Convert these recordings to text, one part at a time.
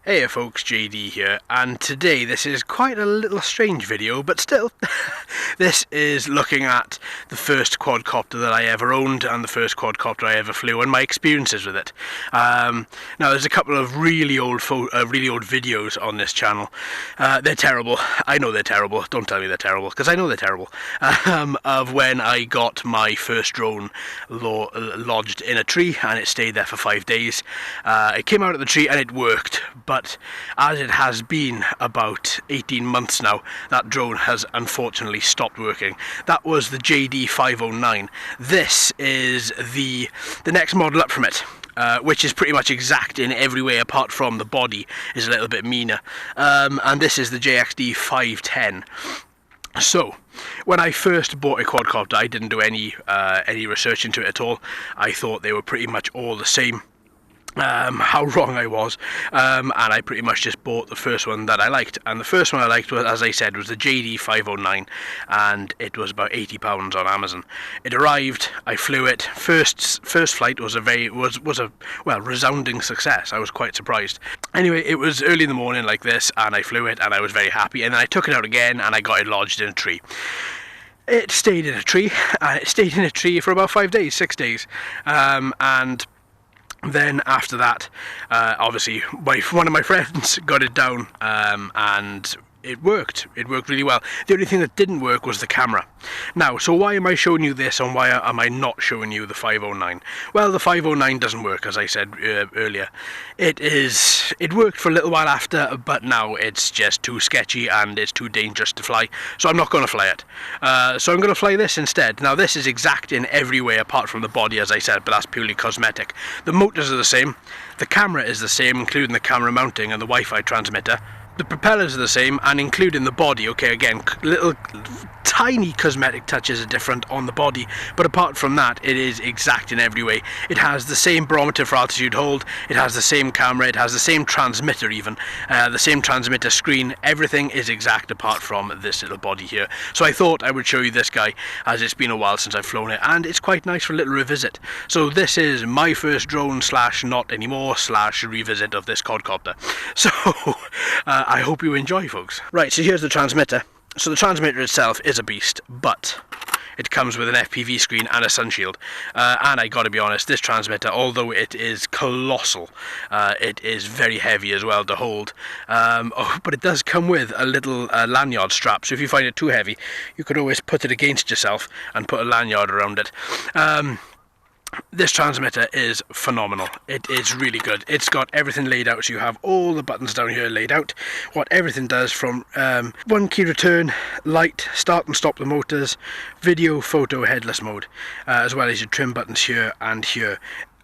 Hey folks, JD here, and today this is quite a little strange video, but still, this is looking at the first quadcopter that I ever owned and the first quadcopter I ever flew and my experiences with it. Now there's a couple of really old videos on this channel. They're terrible. I know they're terrible. Don't tell me they're terrible, because I know they're terrible. Of when I got my first drone lodged in a tree and it stayed there for 5 days. It came out of the tree and it worked, but as it has been about 18 months now, that drone has unfortunately stopped working. That was the JXD 510. This is the next model up from it. Which is pretty much exact in every way apart from the body is a little bit meaner. And this is the JXD 510. So, when I first bought a quadcopter, I didn't do any research into it at all. I thought they were pretty much all the same. How wrong I was, and I pretty much just bought the first one that I liked, and the first one I liked was, as I said, was the JXD 509, and it was about £80 on Amazon. It arrived, I flew it. First flight was a resounding success. I was quite surprised. Anyway, it was early in the morning like this, and I flew it, and I was very happy, and then I took it out again, and I got it lodged in a tree. It stayed in a tree, and it stayed in a tree for about 6 days, and then after that, obviously one of my friends got it down, and it worked really well. The only thing that didn't work was the camera. Now, so why am I showing you this and why am I not showing you the 509? Well, the 509 doesn't work, as I said earlier. It worked for a little while after, but now it's just too sketchy and it's too dangerous to fly, so I'm not going to fly it. So I'm going to fly this instead. Now, this is exact in every way apart from the body, as I said, but that's purely cosmetic. The motors are the same, the camera is the same, including the camera mounting and the Wi-Fi transmitter. The propellers are the same, and including the body. Okay, again, little tiny cosmetic touches are different on the body, but apart from that, it is exact in every way. It has the same barometer for altitude hold, it has the same camera, it has the same transmitter even, the same transmitter screen. Everything is exact apart from this little body here. So I thought I would show you this guy, as it's been a while since I've flown it, and it's quite nice for a little revisit. So this is my first drone / not anymore / revisit of this quadcopter. So I hope you enjoy, folks. Right, so here's the transmitter. So the transmitter itself is a beast, but it comes with an FPV screen and a sun shield. And I gotta be honest, this transmitter, although it is colossal, it is very heavy as well to hold. But it does come with a little lanyard strap, so if you find it too heavy, you could always put it against yourself and put a lanyard around it. This transmitter is phenomenal. It is really good. It's got everything laid out, so you have all the buttons down here laid out. What everything does, from one key return, light, start and stop the motors, video, photo, headless mode, as well as your trim buttons here and here.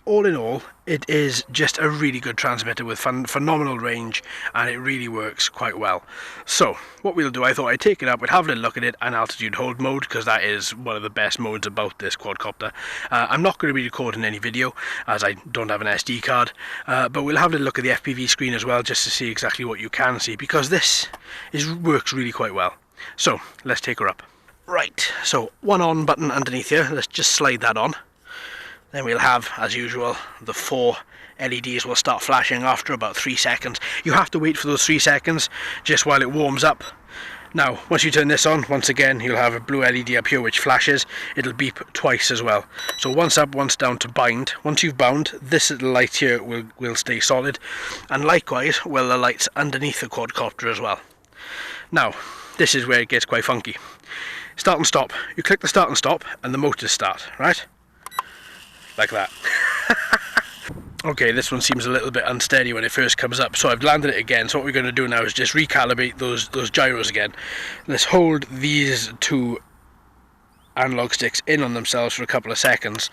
All in all, it is just a really good transmitter with phenomenal range, and it really works quite well. So what we'll do, I thought I'd take it up, we'd have a little look at it in altitude hold mode, because that is one of the best modes about this quadcopter. I'm not going to be recording any video, as I don't have an SD card, but we'll have a little look at the FPV screen as well, just to see exactly what you can see, because this works really quite well. So let's take her up. Right, so one on button underneath here, let's just slide that on. Then we'll have, as usual, the 4 LEDs will start flashing after about 3 seconds. You have to wait for those 3 seconds, just while it warms up. Now, once you turn this on, once again, you'll have a blue LED up here which flashes. It'll beep twice as well. So once up, once down to bind. Once you've bound, this little light here will stay solid. And likewise, will the lights underneath the quadcopter as well. Now, this is where it gets quite funky. Start and stop. You click the start and stop, and the motors start, right? Like that. Okay, this one seems a little bit unsteady when it first comes up, so I've landed it again. So what we're going to do now is just recalibrate those gyros again. Let's hold these 2 analog sticks in on themselves for a couple of seconds,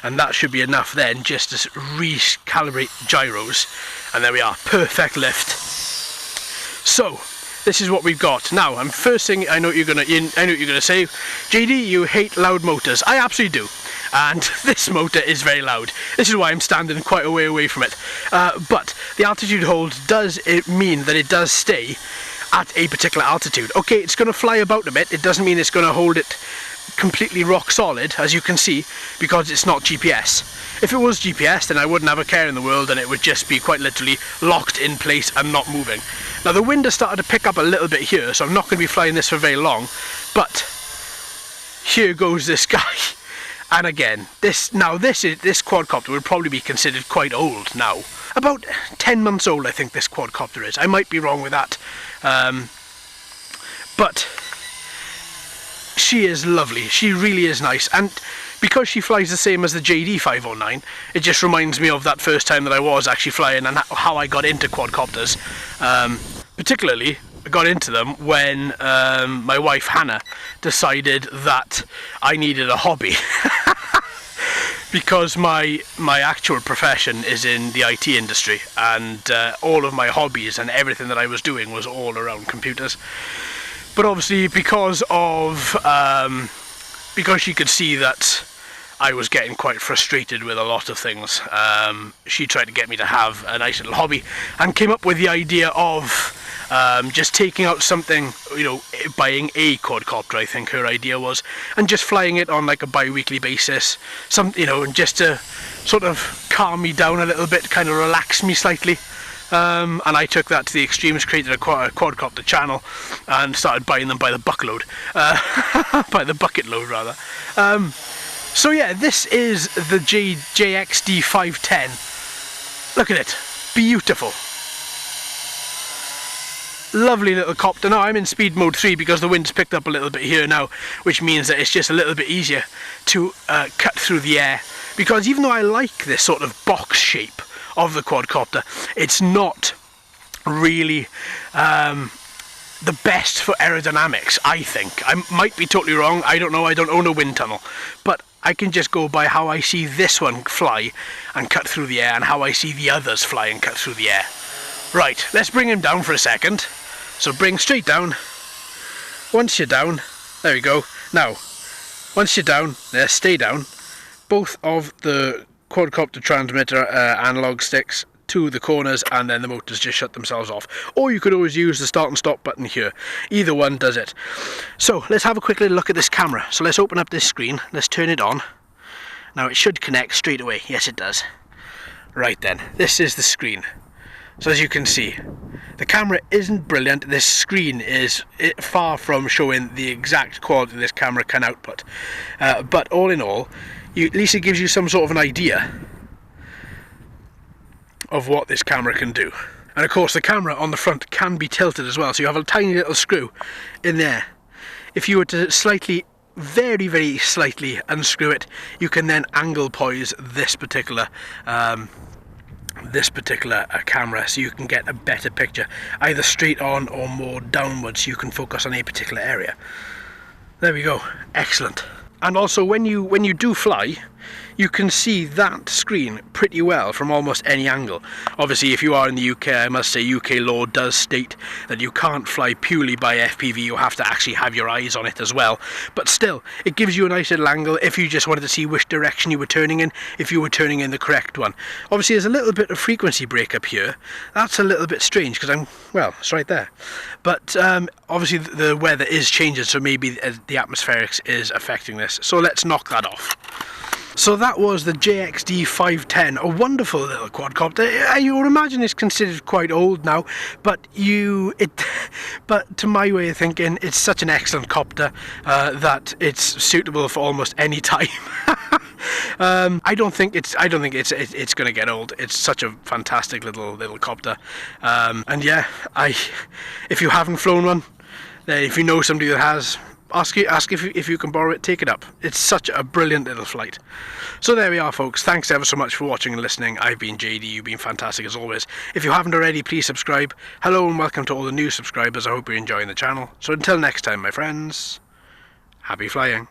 and that should be enough then just to recalibrate gyros, and there we are, perfect lift. So this is what we've got. Now, first thing, I know what you're gonna say, JD, you hate loud motors. I absolutely do. And this motor is very loud. This is why I'm standing quite a way away from it. But the altitude hold does mean that it does stay at a particular altitude. Okay, it's going to fly about a bit. It doesn't mean it's going to hold it completely rock solid, as you can see, because it's not GPS. If it was GPS, then I wouldn't have a care in the world, and it would just be quite literally locked in place and not moving. Now the wind has started to pick up a little bit here, so I'm not going to be flying this for very long, but here goes this guy. And again, this quadcopter would probably be considered quite old now. About 10 months old, I think this quadcopter is. I might be wrong with that. But she is lovely. She really is nice. And because she flies the same as the JXD 509, it just reminds me of that first time that I was actually flying and how I got into quadcopters. Particularly, I got into them when my wife Hannah decided that I needed a hobby. Because my actual profession is in the IT industry, and all of my hobbies and everything that I was doing was all around computers. But obviously because she could see that I was getting quite frustrated with a lot of things, she tried to get me to have a nice little hobby and came up with the idea of just taking out something, you know, buying a quadcopter, I think her idea was, and just flying it on like a bi-weekly basis, you know, and just to sort of calm me down a little bit, kind of relax me slightly. And I took that to the extremes, created a quadcopter channel and started buying them by the buckload, by the bucket load rather. So yeah, this is the JXD 510. Look at it, beautiful. Lovely little copter. Now I'm in speed mode 3 because the wind's picked up a little bit here now, which means that it's just a little bit easier to cut through the air. Because even though I like this sort of box shape of the quadcopter, it's not really the best for aerodynamics, I think. I might be totally wrong, I don't know, I don't own a wind tunnel, but I can just go by how I see this one fly and cut through the air and how I see the others fly and cut through the air. Right, let's bring him down for a second. So bring straight down. Once you're down, there we go. Now, once you're down, stay down. Both of the quadcopter transmitter analog sticks to the corners, and then the motors just shut themselves off. Or you could always use the start and stop button here. Either one does it. So let's have a quick little look at this camera. So let's open up this screen, let's turn it on. Now it should connect straight away. Yes, it does. Right then, this is the screen. So as you can see, the camera isn't brilliant. This screen is far from showing the exact quality this camera can output. But all in all, at least it gives you some sort of an idea of what this camera can do. And of course the camera on the front can be tilted as well, so you have a tiny little screw in there. If you were to very, very slightly unscrew it, you can then angle poise this particular camera, so you can get a better picture, either straight on or more downwards, so you can focus on a particular area. There we go, excellent. And also when you do fly, you can see that screen pretty well from almost any angle. Obviously if you are in the UK, I must say UK law does state that you can't fly purely by FPV, you have to actually have your eyes on it as well. But still, it gives you a nice little angle if you just wanted to see which direction you were turning in, if you were turning in the correct one. Obviously there's a little bit of frequency breakup here. That's a little bit strange because well, it's right there. But obviously the weather is changing, so maybe the atmospherics is affecting this. So let's knock that off. So that was the JXD 510, a wonderful little quadcopter. You would imagine it's considered quite old now, but to my way of thinking, it's such an excellent copter that it's suitable for almost any time. I don't think it's going to get old. It's such a fantastic little copter, and yeah, if you haven't flown one, if you know somebody that has, ask if you can borrow it, take it up. It's such a brilliant little flight. So there we are, folks. Thanks ever so much for watching and listening. I've been JD, you've been fantastic as always. If you haven't already, please subscribe. Hello and welcome to all the new subscribers. I hope you're enjoying the channel. So until next time, my friends, happy flying.